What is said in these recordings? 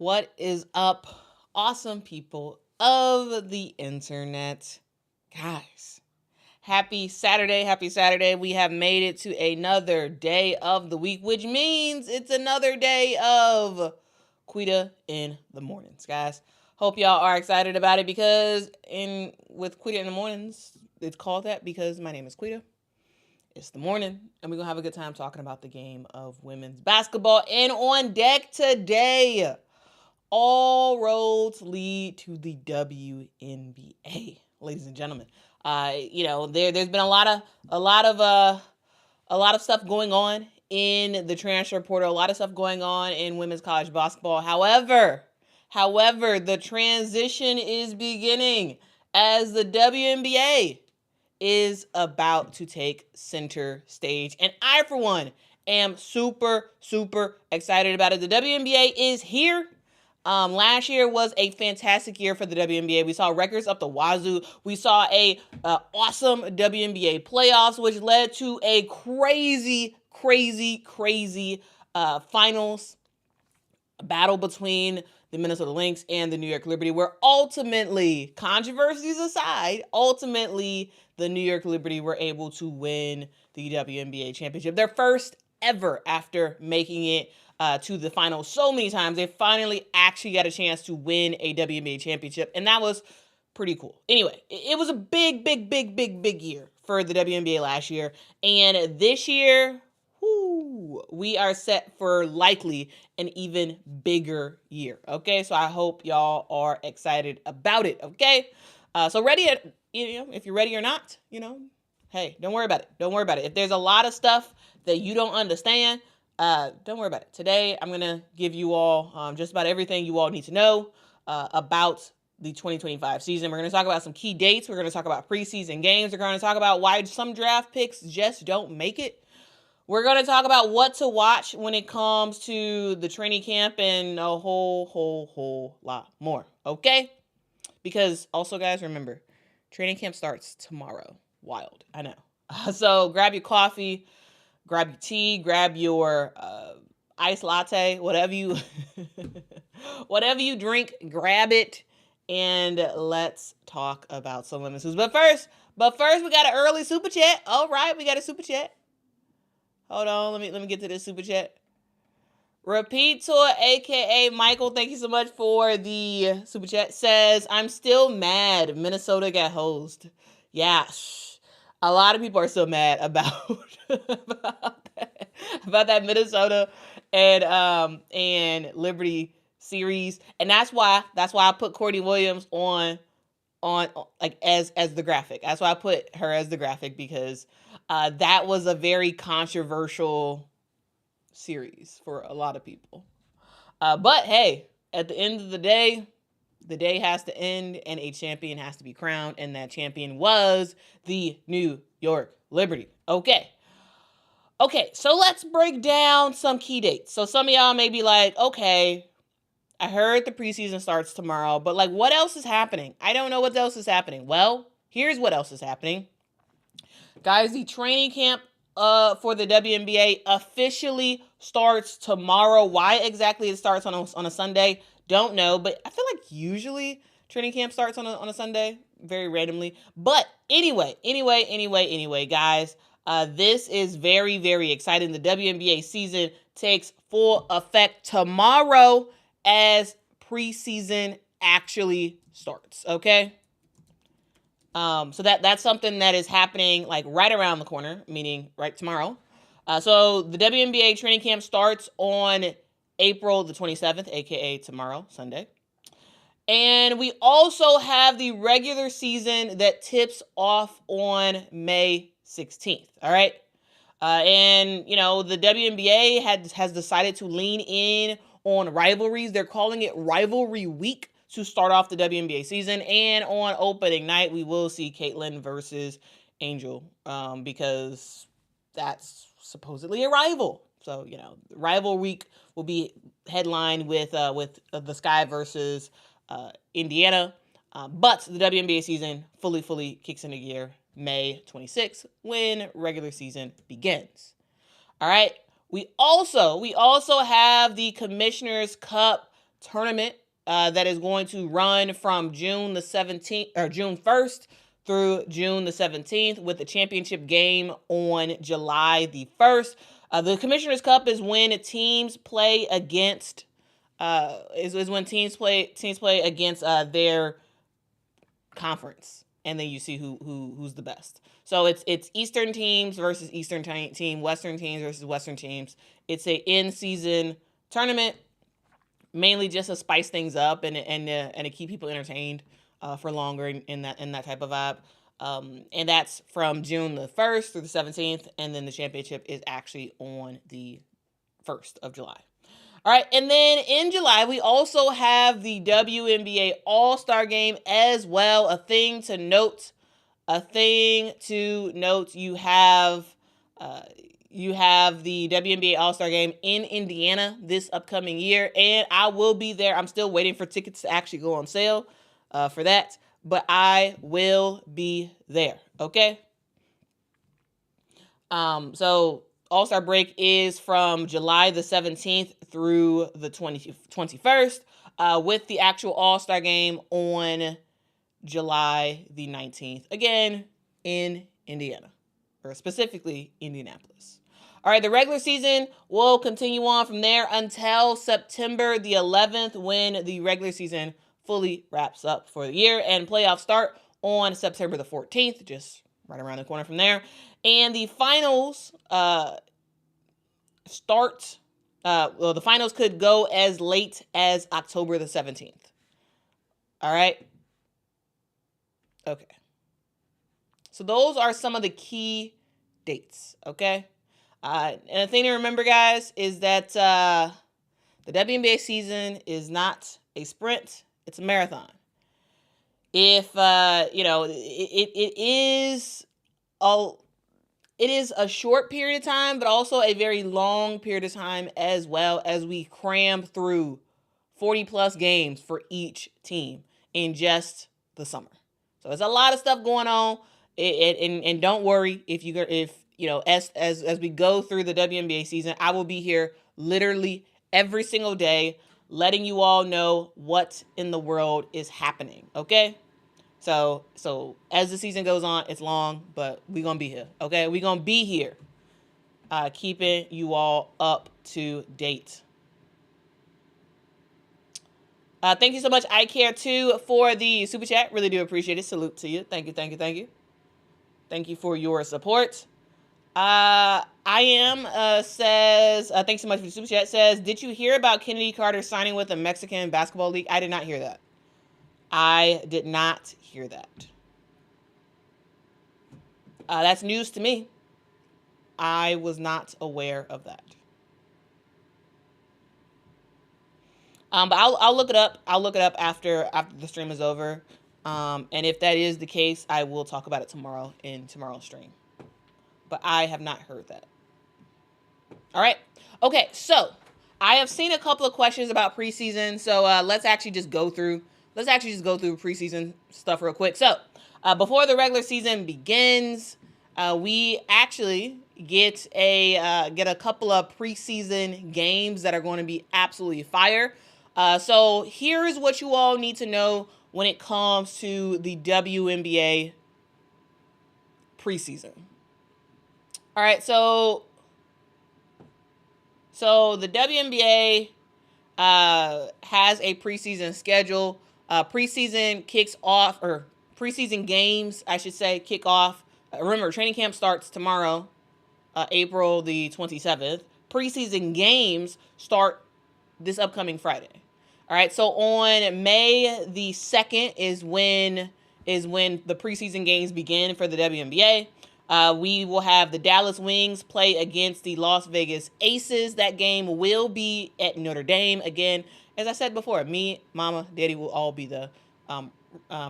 What is up, awesome people of the internet? Guys, happy Saturday, happy Saturday. We have made it to another day of the week, which means it's another day of Quita in the mornings, guys. Hope y'all are excited about it because with Quita in the mornings, it's called that because my name is Quita. It's the morning, and we're going to have a good time talking about the game of women's basketball. And on deck today, all roads lead to the WNBA, ladies and gentlemen. There's been a lot of stuff going on in the transfer portal, a lot of stuff going on in women's college basketball. However, the transition is beginning as the WNBA is about to take center stage. And I, for one, am super, super excited about it. The WNBA is here. Last year was a fantastic year for the WNBA. We saw records up the wazoo. We saw a awesome WNBA playoffs, which led to a crazy finals battle between the Minnesota Lynx and the New York Liberty, where ultimately, controversies aside, the New York Liberty were able to win the WNBA championship. Their first ever after making it to the finals so many times. They finally actually got a chance to win a WNBA championship, and that was pretty cool. Anyway, it was a big year for the WNBA last year, and this year, we are set for likely an even bigger year. Okay, so I hope y'all are excited about it. Okay, so ready? If you're ready or not, hey, don't worry about it. If there's a lot of stuff that you don't understand, don't worry about it. Today, I'm gonna give you all just about everything you all need to know about the 2025 season. We're going to talk about some key dates. We're going to talk about preseason games. We're going to talk about why some draft picks just don't make it. We're going to talk about what to watch when it comes to the training camp and a whole lot more, okay? Because also, guys, remember, training camp starts tomorrow. Wild, I know. So grab your coffee, grab your tea, grab your iced latte, whatever you drink, grab it, and let's talk about some women's hoops. But first, we got an early super chat. All right, we got a super chat. Hold on, let me get to this super chat. Repeat Tour, aka Michael, thank you so much for the super chat. Says, I'm still mad Minnesota got hosed. Yeah, a lot of people are still mad about that Minnesota and Liberty series, and that's why I put Courtney Williams on like as the graphic. That's why I put her as the graphic, because that was a very controversial series for a lot of people. But hey, at the end of the day has to end and a champion has to be crowned, and that champion was the New York Liberty. Okay, so let's break down some key dates. So some of y'all may be like, okay, I heard the preseason starts tomorrow, but like, what else is happening? I don't know what else is happening. Well, here's what else is happening. Guys, the training camp for the WNBA officially starts tomorrow. Why exactly it starts on a Sunday, don't know, but I feel like usually training camp starts on a Sunday, very randomly. But anyway, guys, this is very, very exciting. The WNBA season takes full effect tomorrow as preseason actually starts, okay? So that's something that is happening like right around the corner, meaning right tomorrow. So the WNBA training camp starts on April the 27th, aka tomorrow, Sunday. And we also have the regular season that tips off on May 16th, all right? And, the WNBA has decided to lean in on rivalries. They're calling it Rivalry Week to start off the WNBA season. And on opening night, we will see Caitlin versus Angel because that's supposedly a rival. So, Rival Week will be headlined with the Sky versus Indiana. But the WNBA season fully kicks into gear May 26th when regular season begins. All right. We also have the Commissioner's Cup tournament that is going to run from June the 17th or June 1st through June the 17th, with the championship game on July the 1st. The Commissioner's Cup is when teams play against is when teams play against their conference, and then you see who's the best. So it's Eastern teams versus Eastern team, Western teams versus Western teams. It's a in-season tournament, mainly just to spice things up and to keep people entertained for longer in that type of vibe. And that's from June the 1st through the 17th, and then the championship is actually on the 1st of July. All right, and then in July, we also have the WNBA All-Star Game as well. A thing to note, you have the WNBA All-Star Game in Indiana this upcoming year, and I will be there. I'm still waiting for tickets to actually go on sale for that, but I will be there, okay? So All-Star break is from July the 17th through the 21st, with the actual All-Star game on July the 19th, again, in Indiana, or specifically Indianapolis. All right, the regular season will continue on from there until September the 11th, when the regular season fully wraps up for the year, and playoffs start on September the 14th, just right around the corner from there. And the finals start, the finals could go as late as October the 17th. All right? Okay. So those are some of the key dates, okay? And the thing to remember, guys, is that the WNBA season is not a sprint, it's a marathon. If, it is a short period of time, but also a very long period of time as well, as we cram through 40 plus games for each team in just the summer. So there's a lot of stuff going on, and don't worry if as we go through the WNBA season, I will be here literally every single day, letting you all know what in the world is happening. Okay. So as the season goes on, it's long, but we're going to be here, okay? We're going to be here keeping you all up to date. Thank you so much, I Care Too, for the super chat. Really do appreciate it. Salute to you. Thank you. Thank you for your support. I am says, thanks so much for the super chat. Says, did you hear about Kennedy Carter signing with the Mexican Basketball League? I did not hear that. That's news to me. I was not aware of that. But I'll look it up. I'll look it up after the stream is over. And if that is the case, I will talk about it tomorrow in tomorrow's stream. But I have not heard that. All right. Okay. So I have seen a couple of questions about preseason. So let's actually just go through preseason stuff real quick. So before the regular season begins, we actually get a couple of preseason games that are going to be absolutely fire. So here's what you all need to know when it comes to the WNBA preseason. All right, so the WNBA has a preseason schedule. Preseason games, I should say, kick off. Remember, training camp starts tomorrow, April the 27th. Preseason games start this upcoming Friday. All right, so on May the 2nd is when the preseason games begin for the WNBA. We will have the Dallas Wings play against the Las Vegas Aces. That game will be at Notre Dame. Again, as I said before, me, Mama, Daddy will all be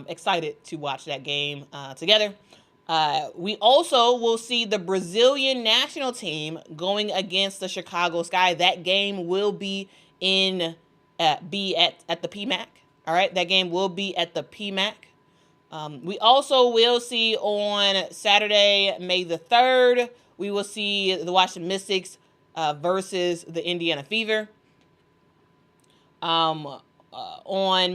excited to watch that game together. We also will see the Brazilian national team going against the Chicago Sky. That game will be at the PMAC. All right, that game will be at the PMAC. We also will see on Saturday, May the 3rd, we will see the Washington Mystics versus the Indiana Fever. On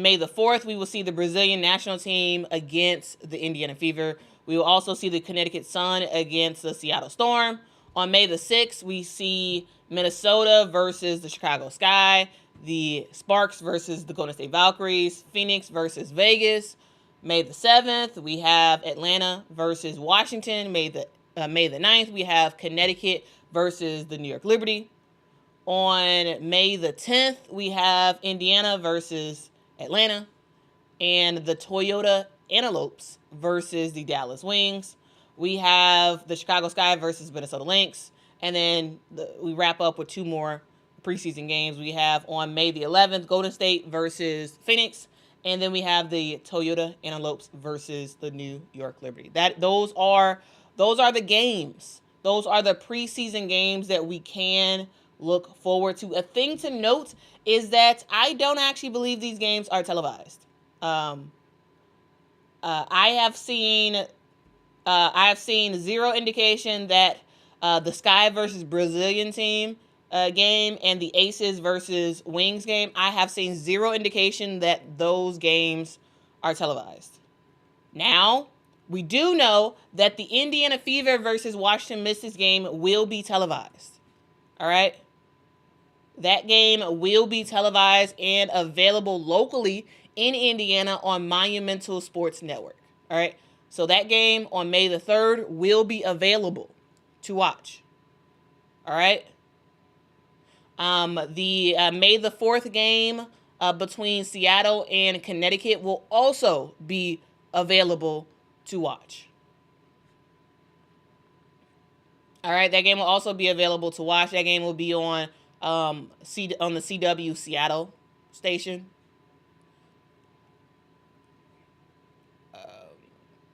May the 4th, we will see the Brazilian national team against the Indiana Fever. We will also see the Connecticut Sun against the Seattle Storm. On May the 6th, we see Minnesota versus the Chicago Sky, the Sparks versus the Golden State Valkyries, Phoenix versus Vegas. May the 7th, we have Atlanta versus Washington. May the 9th, we have Connecticut versus the New York Liberty. On May the 10th, we have Indiana versus Atlanta and the Toyota Antelopes versus the Dallas Wings. We have the Chicago Sky versus Minnesota Lynx. And then we wrap up with two more preseason games. We have on May the 11th, Golden State versus Phoenix. And then we have the Toyota Antelopes versus the New York Liberty. Those are the games. Those are the preseason games that we can look forward to. A thing to note is that I don't actually believe these games are televised. I have seen zero indication that the Sky versus Brazilian team game and the Aces versus Wings game, I have seen zero indication that those games are televised. Now, we do know that the Indiana Fever versus Washington Mystics game will be televised. All right? That game will be televised and available locally in Indiana on Monumental Sports Network. All right? So that game on May the 3rd will be available to watch. All right? The May the 4th game between Seattle and Connecticut will also be available to watch. All right, that game will also be available to watch. That game will be on the CW Seattle station.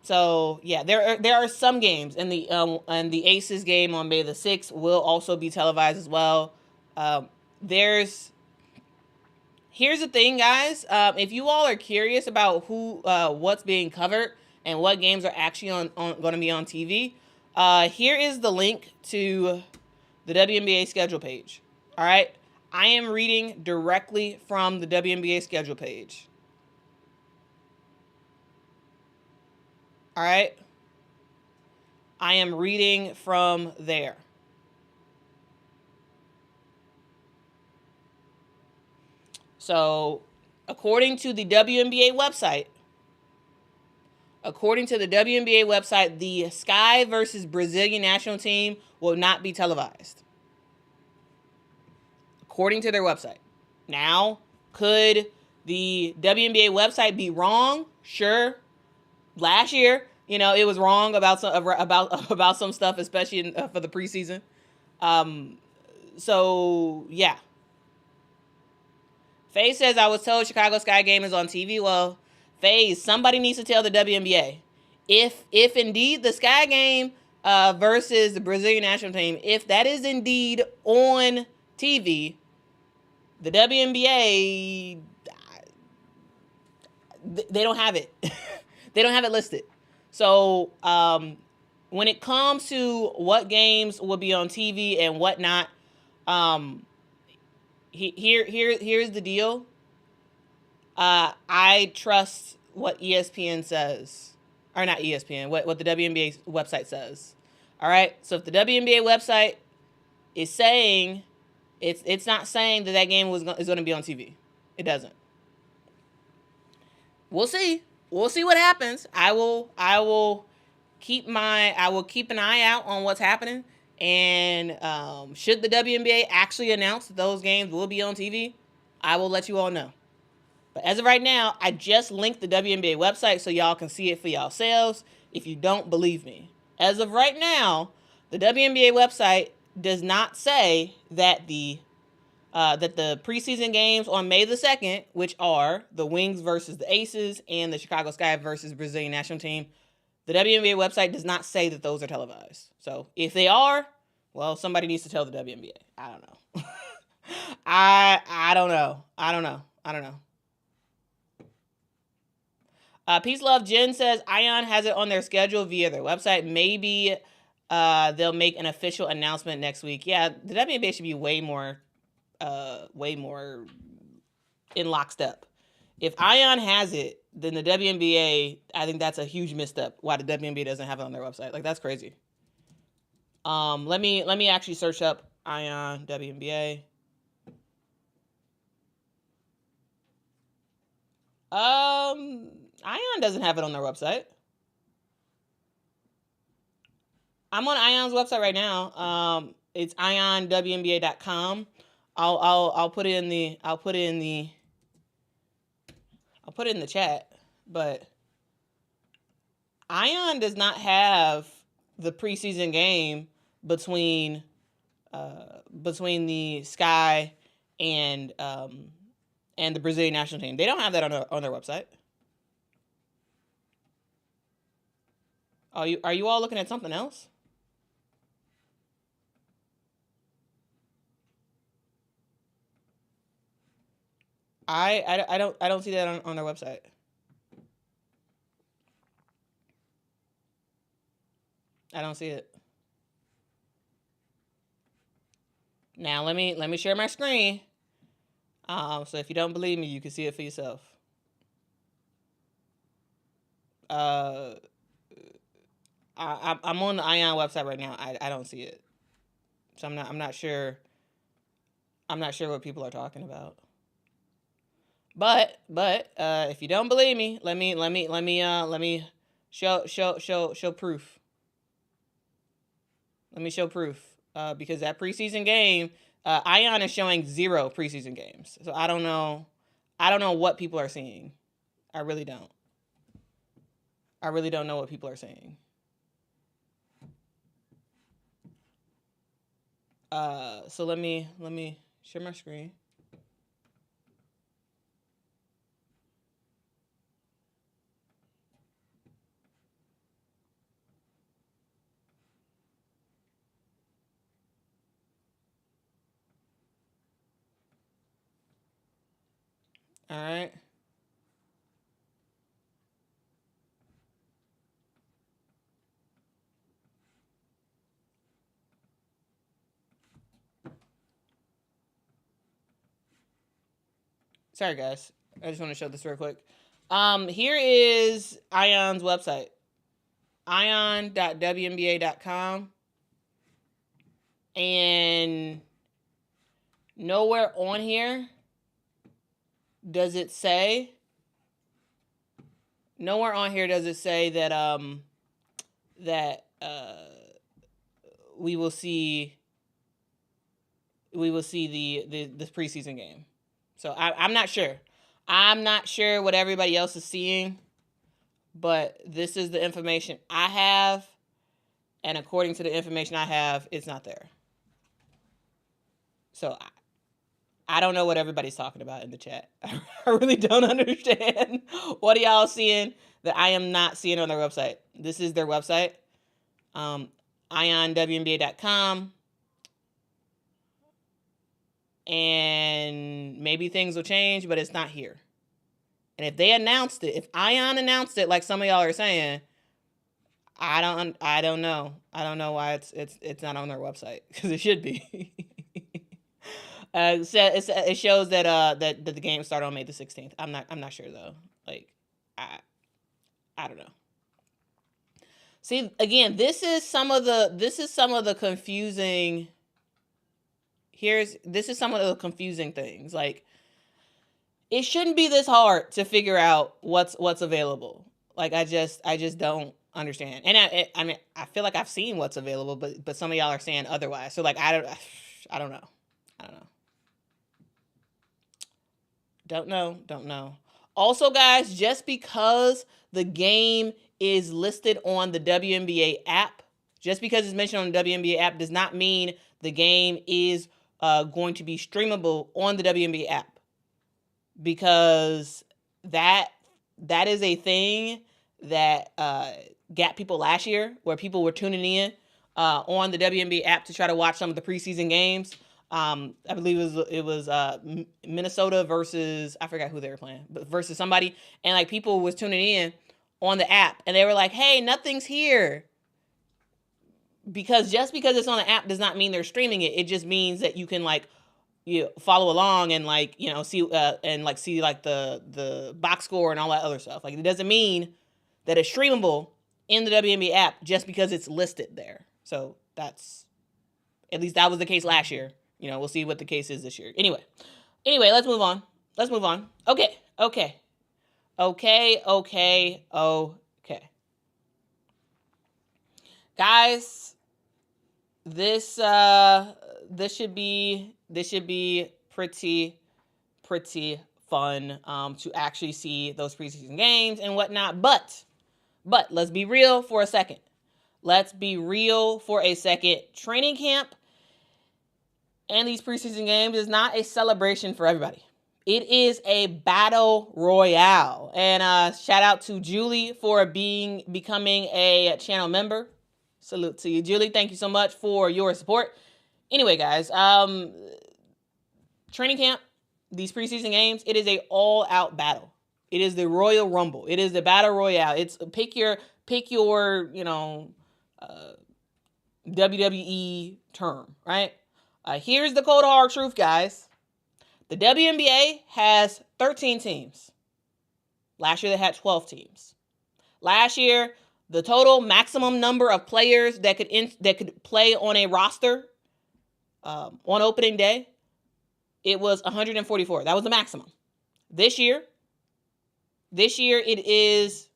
So yeah, there are some games, and the Aces game on May the 6th will also be televised as well. Here's the thing, guys. If you all are curious about what's being covered and what games are actually going to be on TV, here is the link to the WNBA schedule page. All right, I am reading directly from the WNBA schedule page. All right, I am reading from there. So, according to the WNBA website, the Sky versus Brazilian national team will not be televised. According to their website. Now, could the WNBA website be wrong? Sure. Last year, it was wrong about some stuff, especially for the preseason. So yeah. Faye says, I was told Chicago Sky game is on TV. Well, Faye, somebody needs to tell the WNBA. If indeed the Sky game versus the Brazilian national team, if that is indeed on TV, the WNBA, they don't have it. They don't have it listed. So when it comes to what games will be on TV and what not, here's the deal. I trust what ESPN says, or not ESPN, what the WNBA website says. All right. So if the WNBA website is saying it's not saying that game is going to be on TV. It doesn't. We'll see. We'll see what happens. I will keep an eye out on what's happening. And should the WNBA actually announce that those games will be on TV, I will let you all know. But as of right now, I just linked the WNBA website so y'all can see it for yourselves if you don't believe me. As of right now, the WNBA website does not say that the preseason games on May the 2nd, which are the Wings versus the Aces and the Chicago Sky versus Brazilian national team, the WNBA website does not say that those are televised. So if they are, well, somebody needs to tell the WNBA. I don't know. I don't know. Peace Love Jen says Ion has it on their schedule via their website. Maybe they'll make an official announcement next week. Yeah, the WNBA should be way more in lockstep. If Ion has it, then the WNBA, I think that's a huge misstep. Why the WNBA doesn't have it on their website? Like, that's crazy. Let me actually search up Ion WNBA. Ion doesn't have it on their website. I'm on Ion's website right now. It's ionwnba.com. I'll put it in the chat, but Ion does not have the preseason game between the Sky and the Brazilian national team. They don't have that on their website. Are you all looking at something else? I don't see that on their website. I don't see it. Now let me share my screen. So if you don't believe me, you can see it for yourself. I'm on the Ion website right now. I don't see it. So I'm not sure. I'm not sure what people are talking about. But if you don't believe me, let me show proof. Let me show proof. Because that preseason game, Ion is showing 0 preseason games. So I don't know what people are seeing. I really don't. I really don't know what people are saying. So let me share my screen. All right. Sorry, guys. I just want to show this real quick. Here is Ion's website. ion.wnba.com. And nowhere on here does it say that we will see the preseason game. So I'm not sure. I'm not sure what everybody else is seeing, but this is the information I have, and according to the information I have, it's not there. So I don't know what everybody's talking about in the chat. I really don't understand. What are y'all seeing that I am not seeing on their website? This is their website, ionwnba.com. And maybe things will change, but it's not here. And if they announced it, if Ion announced it, like some of y'all are saying, I don't know. I don't know why it's not on their website, because it should be. It shows that the game started on May the 16th. I'm not sure though. Like, I don't know. See, again, this is some of the confusing. This is some of the confusing things. Like, it shouldn't be this hard to figure out what's available. Like, I just don't understand. And I mean, I feel like I've seen what's available, but some of y'all are saying otherwise. So like, I don't know. Don't know. Also, guys, just because the game is listed on the WNBA app, just because it's mentioned on the WNBA app, does not mean the game is going to be streamable on the WNBA app, because that is a thing that got people last year, where people were tuning in on the WNBA app to try to watch some of the preseason games. I believe it was Minnesota versus, I forgot who they were playing, but versus somebody, and like people was tuning in on the app, and they were like, "Hey, nothing's here." Because just because it's on the app does not mean they're streaming it. It just means that you can like you follow along and like, see like the box score and all that other stuff. Like, it doesn't mean that it's streamable in the WNBA app just because it's listed there. So that's, at least that was the case last year. We'll see what the case is this year. Anyway, let's move on. Okay. Guys, this should be pretty fun to actually see those preseason games and whatnot. But let's be real for a second. Training camp and these preseason games is not a celebration for everybody. It is a battle royale. And shout out to Julie for becoming a channel member. Salute to you, Julie. Thank you so much for your support. Anyway, guys, training camp, these preseason games, it is a all-out battle. It is the Royal Rumble. It is the battle royale. It's pick your WWE term, right? Here's the cold hard truth, guys. The WNBA has 13 teams. Last year they had 12 teams. Last year, the total maximum number of players that could play on a roster on opening day, it was 144. That was the maximum. This year it is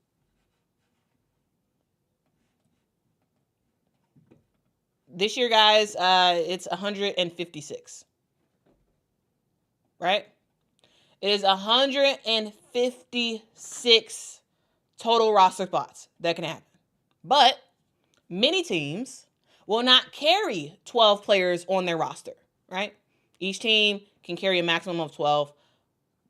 guys, it's 156. Right? It is 156 total roster spots that can happen. But many teams will not carry 12 players on their roster, right? Each team can carry a maximum of 12.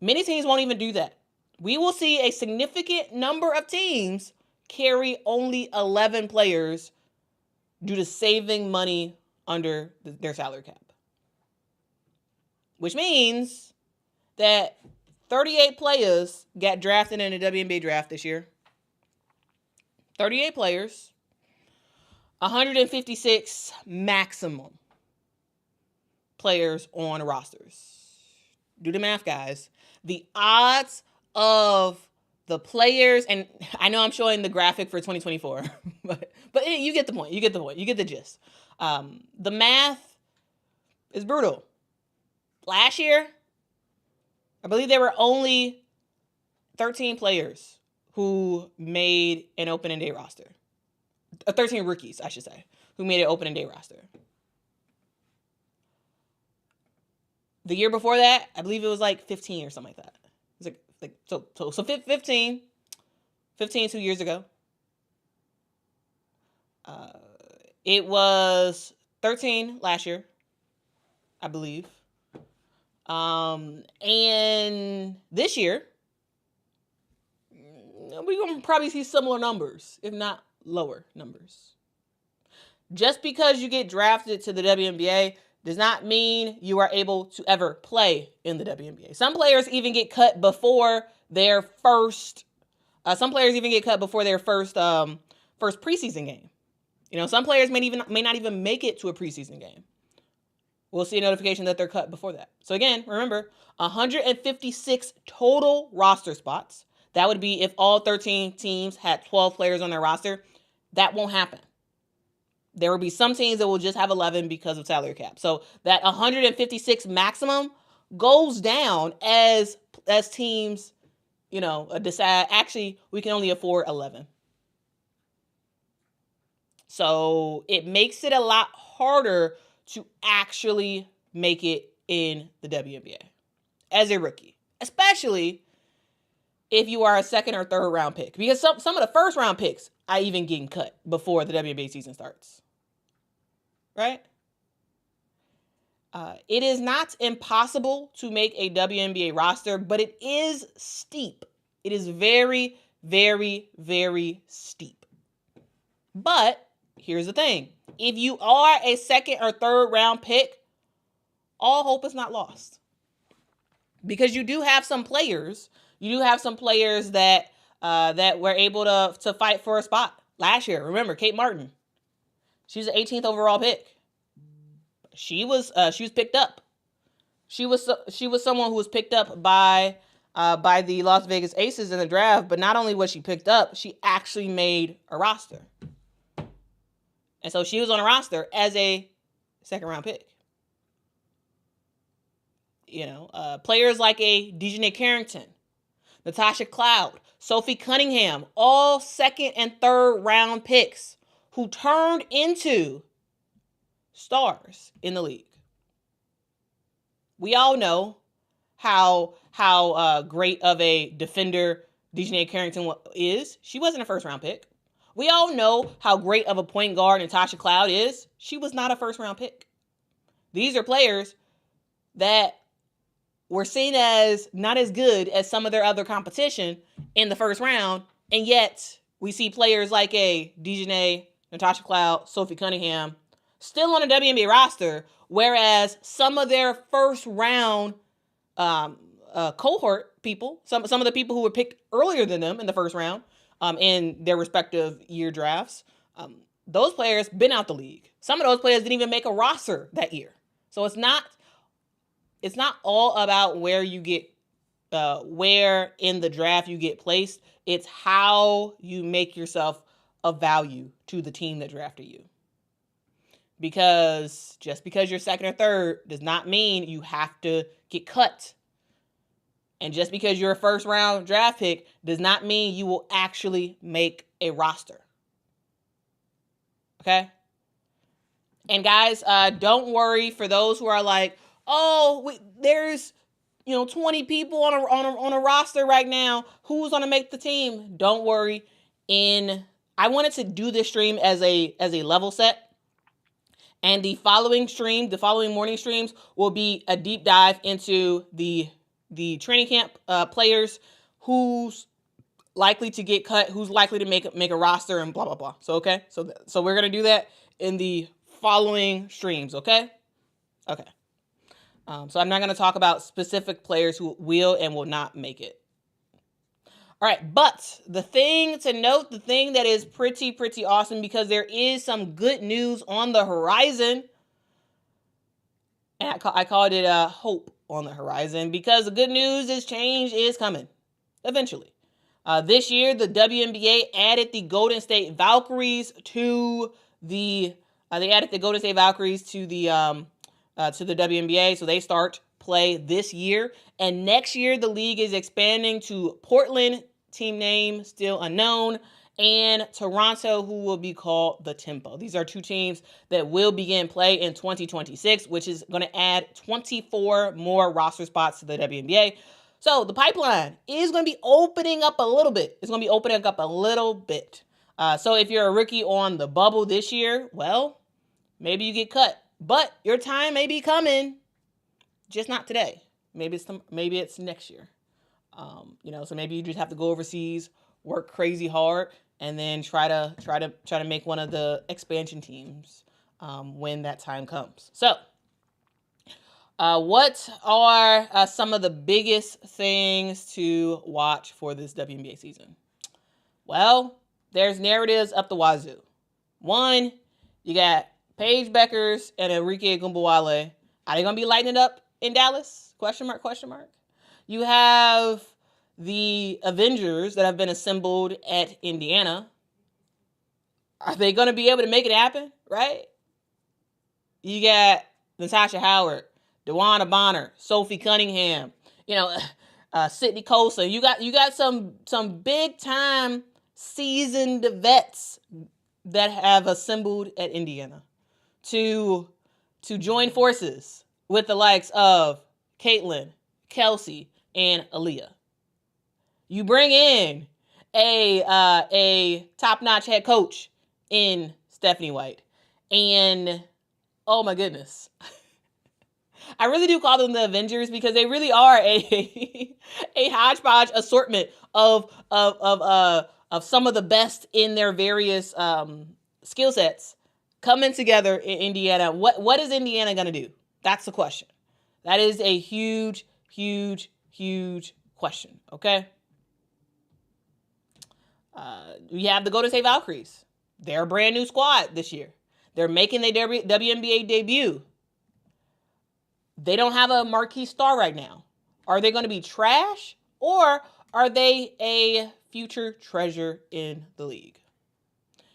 Many teams won't even do that. We will see a significant number of teams carry only 11 players due to saving money under their salary cap. Which means that 38 players got drafted in the WNBA draft this year. 38 players, 156 maximum players on rosters. Do the math, guys. The odds of the players, and I know I'm showing the graphic for 2024, but you get the point. You get the gist. The math is brutal. Last year, I believe there were only 13 players who made an opening day roster. 13 rookies, I should say, who made an opening day roster. The year before that, I believe it was like 15 or something like that. It was so 15 2 years ago. It was 13 last year, I believe. And this year, we're going to probably see similar numbers, if not lower numbers. Just because you get drafted to the WNBA does not mean you are able to ever play in the WNBA. Some players even get cut before their first preseason game. Some players may not even make it to a preseason game. We'll see a notification that they're cut before that. So again, remember, 156 total roster spots. That would be if all 13 teams had 12 players on their roster. That won't happen. There will be some teams that will just have 11 because of salary cap. So that 156 maximum goes down as teams, decide, actually, we can only afford 11. So it makes it a lot harder to actually make it in the WNBA as a rookie, especially if you are a second or third round pick, because some of the first round picks are even getting cut before the WNBA season starts, right? It is not impossible to make a WNBA roster, but it is steep. It is very, very, very steep. But here's the thing. If you are a second or third round pick, all hope is not lost. Because you do have some players that were able to fight for a spot last year. Remember, Kate Martin. She's the 18th overall pick. She was picked up She was someone who was picked up by the Las Vegas Aces in the draft, but not only was she picked up, she actually made a roster. And so she was on a roster as a second-round pick. Players like a Dejanay Carrington, Natasha Cloud, Sophie Cunningham, all second and third round picks who turned into stars in the league. We all know how great of a defender Dejanay Carrington is. She wasn't a first-round pick. We all know how great of a point guard Natasha Cloud is. She was not a first-round pick. These are players that were seen as not as good as some of their other competition in the first round, and yet we see players like a Dejanay, Natasha Cloud, Sophie Cunningham still on a WNBA roster, whereas some of their first-round cohort people, some of the people who were picked earlier than them in the first round, in their respective year drafts, those players been out the league. Some of those players didn't even make a roster that year. So it's not all about where you get, where in the draft you get placed. It's how you make yourself of value to the team that drafted you. Because just because you're second or third does not mean you have to get cut. And just because you're a first round draft pick does not mean you will actually make a roster. Okay? And guys, don't worry for those who are like, there's 20 people on a roster right now. Who's gonna make the team? Don't worry. I wanted to do this stream as a level set. And the following morning streams will be a deep dive into the training camp players, who's likely to get cut, who's likely to make a roster, and blah blah blah. So okay, so we're gonna do that in the following streams. Okay. So I'm not gonna talk about specific players who will and will not make it. All right, but the thing to note, the thing that is pretty awesome, because there is some good news on the horizon, and I called it hope on the horizon, because the good news is change is coming eventually. This year, the WNBA added the Golden State Valkyries to the WNBA, so they start play this year. And next year, the league is expanding to Portland, team name still unknown, and Toronto, who will be called the Tempo. These are two teams that will begin play in 2026, which is going to add 24 more roster spots to the WNBA. So the pipeline is going to be opening up a little bit. So if you're a rookie on the bubble this year, well, maybe you get cut, but your time may be coming, just not today. Maybe it's next year. So maybe you just have to go overseas, work crazy hard, and then try to make one of the expansion teams when that time comes. So, what are some of the biggest things to watch for this WNBA season? Well, there's narratives up the wazoo. One, you got Paige Beckers and Enrique Gumbawale. Are they going to be lighting it up in Dallas? Question mark. You have the Avengers that have been assembled at Indiana. Are they going to be able to make it happen? Right? You got Natasha Howard, DeWanna Bonner, Sophie Cunningham, Sydney Colson. You got some big time seasoned vets that have assembled at Indiana to join forces with the likes of Caitlin, Kelsey, and Aaliyah. You bring in a top-notch head coach in Stephanie White, and oh my goodness, I really do call them the Avengers, because they really are a hodgepodge assortment of some of the best in their various skill sets coming together in Indiana. What is Indiana going to do? That's the question. That is a huge question, okay? We have the Golden State Valkyries. They're a brand new squad this year. They're making their WNBA debut. They don't have a marquee star right now. Are they going to be trash, or are they a future treasure in the league?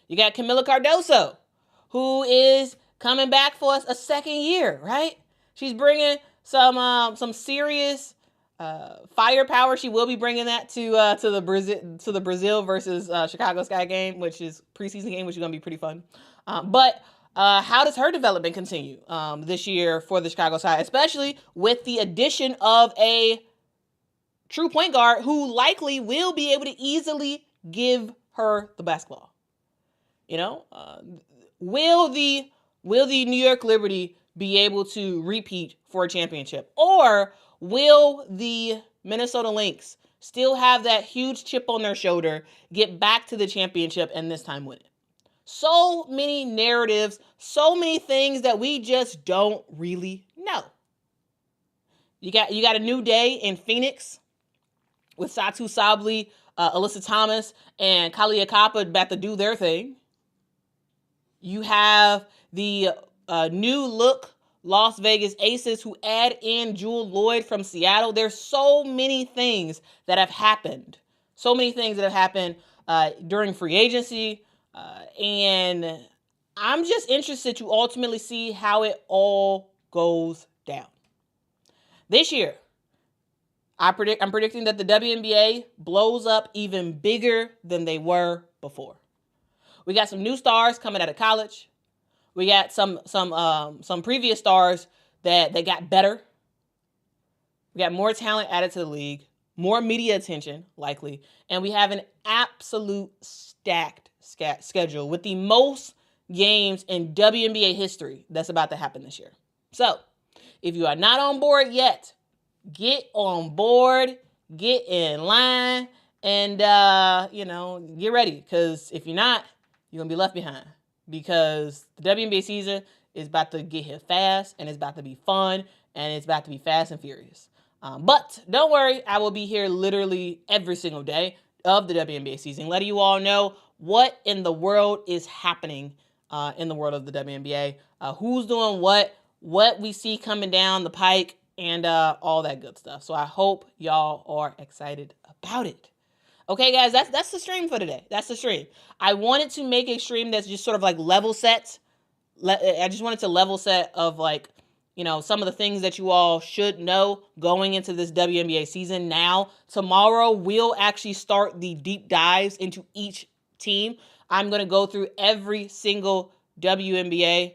You got Camila Cardoso, who is coming back for us a second year, right? She's bringing some serious firepower. She will be bringing that to the Brazil versus Chicago Sky game, which is preseason game, which is going to be pretty fun. But how does her development continue this year for the Chicago Sky, especially with the addition of a true point guard who likely will be able to easily give her the basketball? You know, will the New York Liberty be able to repeat for a championship, or will the Minnesota Lynx still have that huge chip on their shoulder, get back to the championship, and this time win it? So many narratives, so many things that we just don't really know. You got a new day in Phoenix with Satu Sabli, Alyssa Thomas, and Kalia Kappa about to do their thing. You have the new look Las Vegas Aces who add in Jewel Lloyd from Seattle. There's so many things that have happened. So many things that have happened during free agency. And I'm just interested to ultimately see how it all goes down. This year, I'm predicting that the WNBA blows up even bigger than they were before. We got some new stars coming out of college. We got some previous stars that got better. We got more talent added to the league, more media attention likely, and we have an absolute stacked schedule with the most games in WNBA history that's about to happen this year. So, if you are not on board yet, get on board, get in line, and get ready, because if you're not, you're going to be left behind, because the WNBA season is about to get here fast, and it's about to be fun, and it's about to be fast and furious. But don't worry, I will be here literally every single day of the WNBA season, letting you all know what in the world is happening in the world of the WNBA, who's doing what we see coming down the pike, and all that good stuff. So I hope y'all are excited about it. Okay, guys, that's the stream for today. That's the stream. I wanted to make a stream that's just sort of like level set. I just wanted to level set of some of the things that you all should know going into this WNBA season. Now, tomorrow we'll actually start the deep dives into each team. I'm going to go through every single WNBA,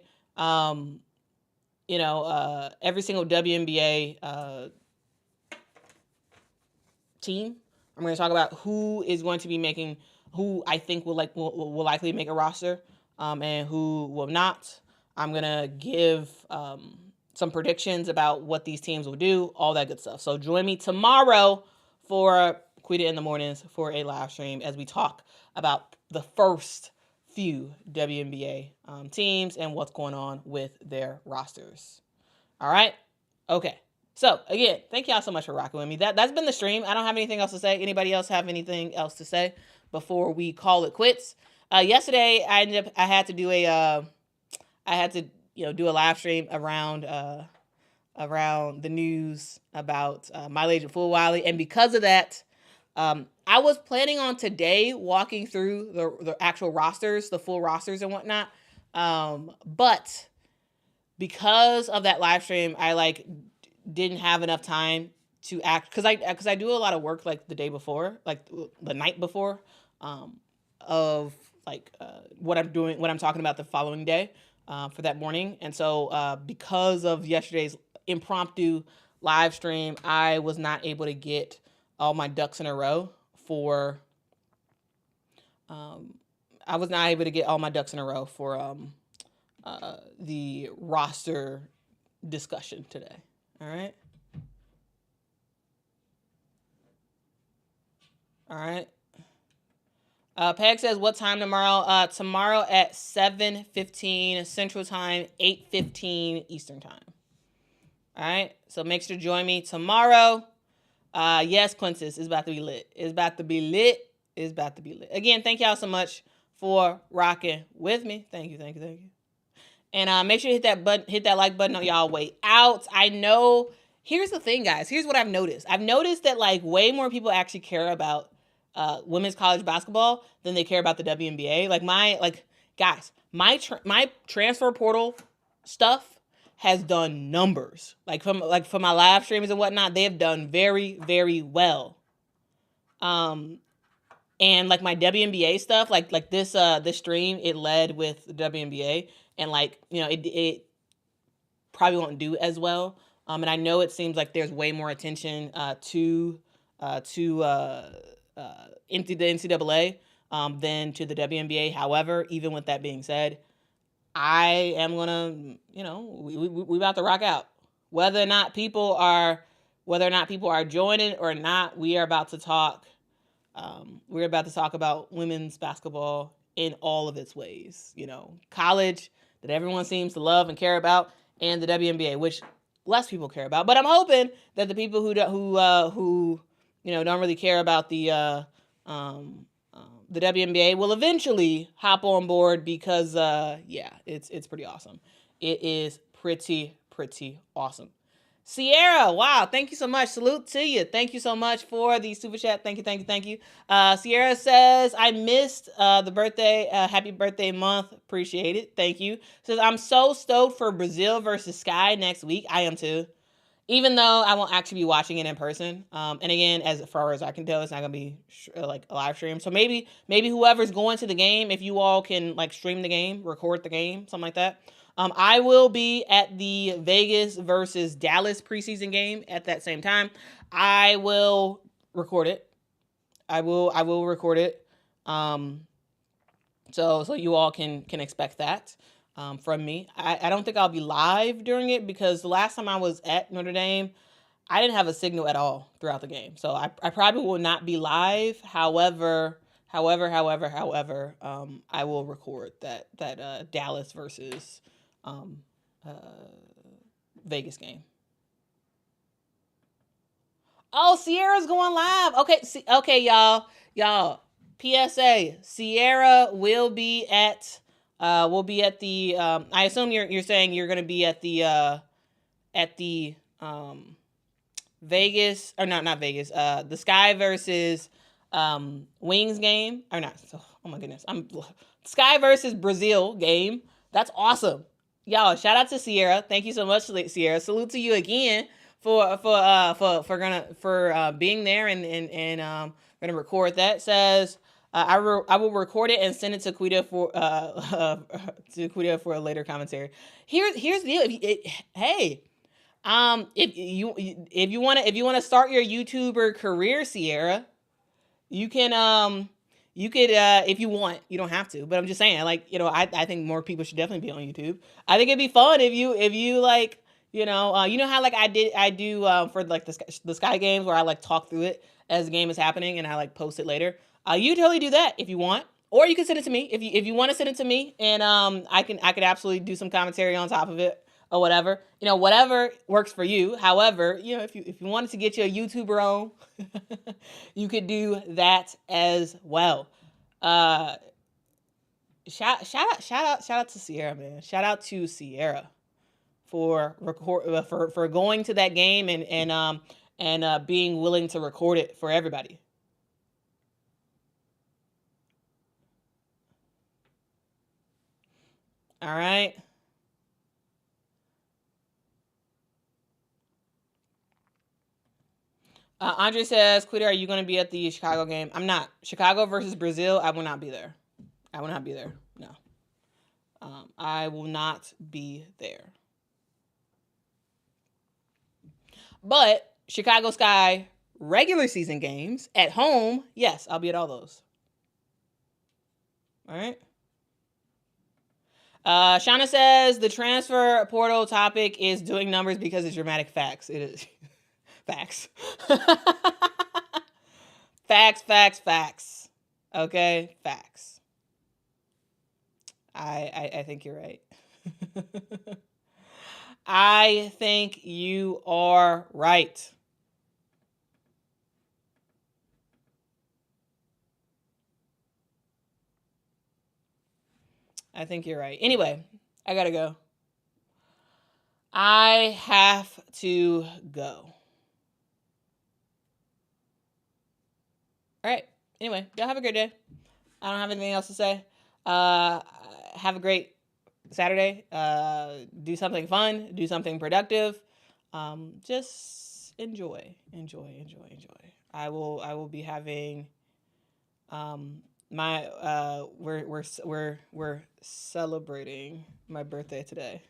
team. I'm going to talk about who is going to be who I think will likely make a roster, and who will not. I'm going to give some predictions about what these teams will do, all that good stuff. So join me tomorrow for Quita in the Mornings for a live stream as we talk about the first few WNBA teams and what's going on with their rosters. All right? Okay. So, again, thank y'all so much for rocking with me. That's been the stream. I don't have anything else to say. Anybody else have anything else to say before we call it quits? Yesterday, I had to do a live stream around the news about My Agent Full Wiley, and because of that, I was planning on today walking through the actual rosters, the full rosters and whatnot, but because of that live stream, I didn't have enough time to act, because I do a lot of work the day before, the night before, of what I'm talking about the following day for that morning. And so because of yesterday's impromptu live stream, I was not able to get all my ducks in a row for the roster discussion today. All right. Peg says, what time tomorrow? Tomorrow at 7:15 Central Time, 8:15 Eastern Time. All right. So make sure to join me tomorrow. Yes, Quintus, it's about to be lit. It's about to be lit. Again, thank y'all so much for rocking with me. Thank you. And make sure you hit that like button on y'all way out. I know. Here's the thing, guys. Here's what I've noticed. I've noticed that like way more people actually care about women's college basketball than they care about the WNBA. Guys, my transfer portal stuff has done numbers. For my live streams and whatnot, they have done very, very well. And like my WNBA stuff, like this stream, it led with the WNBA, and it probably won't do as well. And I know it seems like there's way more attention to the NCAA than to the WNBA. However, even with that being said, I am gonna, we about to rock out. Whether or not people are joining or not, we are about to talk. We're about to talk about women's basketball in all of its ways. College that everyone seems to love and care about, and the WNBA, which less people care about. But I'm hoping that the people who don't really care about the WNBA will eventually hop on board because it's pretty awesome. It is pretty awesome. Sierra, wow, thank you so much. Salute to you. Thank you so much for the super chat. Thank you. Sierra says, I missed the birthday. Happy birthday month. Appreciate it. Thank you. Says, I'm so stoked for Brazil versus Sky next week. I am too. Even though I won't actually be watching it in person. And again, as far as I can tell, it's not going to be like a live stream. So maybe whoever's going to the game, if you all can like stream the game, record the game, something like that. I will be at the Vegas versus Dallas preseason game at that same time. I will record it. I will record it. So you all can expect that from me. I don't think I'll be live during it because the last time I was at Notre Dame, I didn't have a signal at all throughout the game. So I probably will not be live. However, I will record that Dallas versus Vegas game. Oh, Sierra's going live. Okay, y'all. PSA: Sierra will be at the. I assume you're saying you're going to be at the Vegas, or not Vegas. The Sky versus Wings game, or not. Oh my goodness, Sky versus Brazil game. That's awesome. Y'all, shout out to Sierra. Thank you so much, Sierra. Salute to you again for being there and gonna record that. Says I will record it and send it to Quita for a later commentary. Here's the deal. If you want to start your YouTuber career, Sierra, you can you could, if you want. You don't have to, but I'm just saying, I think more people should definitely be on YouTube. I think it'd be fun if you like, you know how like I do for like the Sky games where I like talk through it as the game is happening and I like post it later. You totally do that if you want, or you can send it to me if you want to send it to me, and I could absolutely do some commentary on top of it or whatever. Whatever works for you. However, if you wanted to get your YouTuber on, you could do that as well. Shout out to Sierra, man. Shout out to Sierra for going to that game and being willing to record it for everybody. All right. Andre says, Quita, are you going to be at the Chicago game? I'm not. Chicago versus Brazil, I will not be there. No. I will not be there. But Chicago Sky regular season games at home, yes, I'll be at all those. All right. Shauna says the transfer portal topic is doing numbers because it's dramatic facts. It is. Facts. Facts. Okay? Facts. I think you're right. I think you are right. I think you're right. Anyway, I gotta go. I have to go. All right. Anyway, y'all have a great day. I don't have anything else to say. Have a great Saturday. Do something fun. Do something productive. Just enjoy. I will be having we're celebrating my birthday today.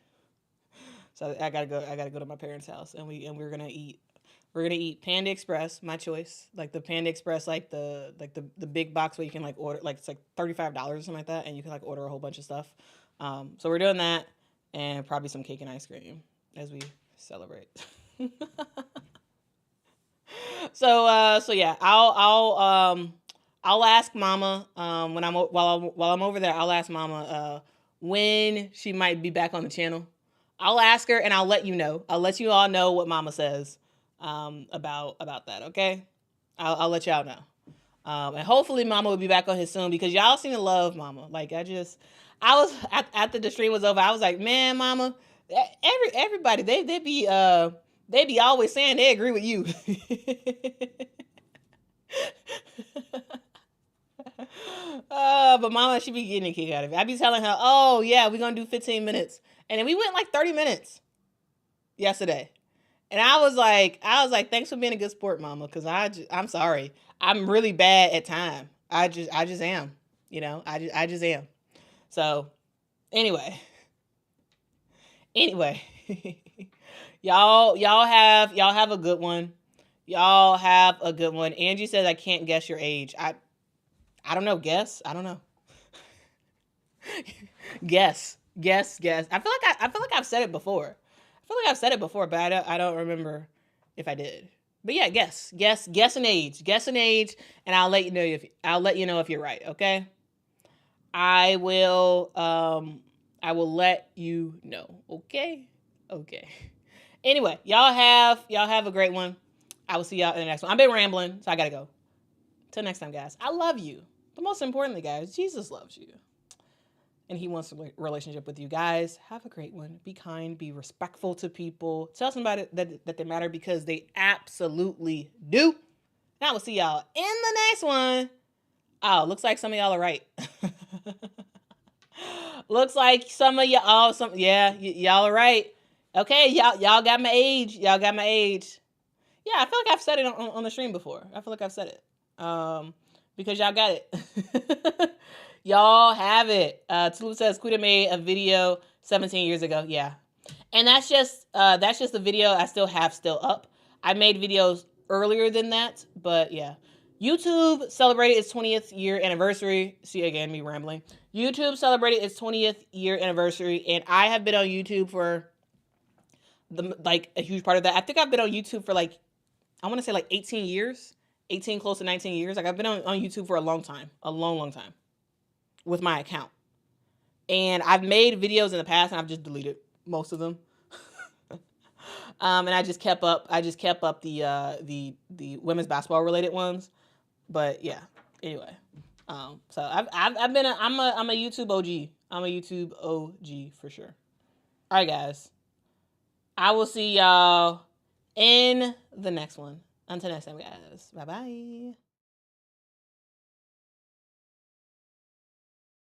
So I gotta go to my parents' house, and we're gonna eat. We're gonna eat Panda Express, my choice, like the Panda Express, like the big box where you can like order, like it's like $35 or something like that, and you can like order a whole bunch of stuff. So we're doing that, and probably some cake and ice cream as we celebrate. So yeah, I'll ask Mama when while I'm over there. I'll ask Mama when she might be back on the channel. I'll ask her and I'll let you know. I'll let you all know what Mama says about that. Okay, I'll let y'all know. And hopefully Mama will be back on here soon, because y'all seem to love Mama. Like I was after the stream was over, I was like, man, Mama, everybody they be always saying they agree with you. But Mama, she be getting a kick out of it. I be telling her, oh yeah, we're gonna do 15 minutes, and then we went like 30 minutes yesterday. And I was like, thanks for being a good sport, Mama, because I'm sorry, I'm really bad at time. I just am, I just am. So anyway, y'all have a good one. Y'all have a good one. Angie says I can't guess your age. I don't know. Guess. I don't know. Guess. I feel like I've said it before. But I don't remember if I did. But yeah, guess an age. Guess an age, and I'll let you know if you're right. Okay. I will let you know. Okay. Anyway, y'all have a great one. I will see y'all in the next one. I've been rambling, so I gotta go. Till next time, guys. I love you. But most importantly, guys, Jesus loves you. And he wants a relationship with you. Guys, have a great one. Be kind. Be respectful to people. Tell somebody that they matter, because they absolutely do. And I will see y'all in the next one. Oh, looks like some of y'all are right. Looks like some of y'all, y'all are right. Okay, y'all got my age. Yeah, I feel like I've said it on the stream before. I feel like I've said it. Because y'all got it. Y'all have it. Tulu says Quita made a video 17 years ago. Yeah. And that's just the video I still have up. I made videos earlier than that, but yeah. YouTube celebrated its 20th year anniversary. See, again, me rambling. YouTube celebrated its 20th year anniversary, and I have been on YouTube for a huge part of that. I think I've been on YouTube for I want to say 18 years. 18, close to 19 years. Like, I've been on YouTube for a long time. A long time. With my account. And I've made videos in the past, and I've just deleted most of them. And I just kept up the women's basketball related ones. But yeah. Anyway. So I'm a YouTube OG. I'm a YouTube OG for sure. All right, guys. I will see y'all in the next one. Until next time, guys. Bye-bye.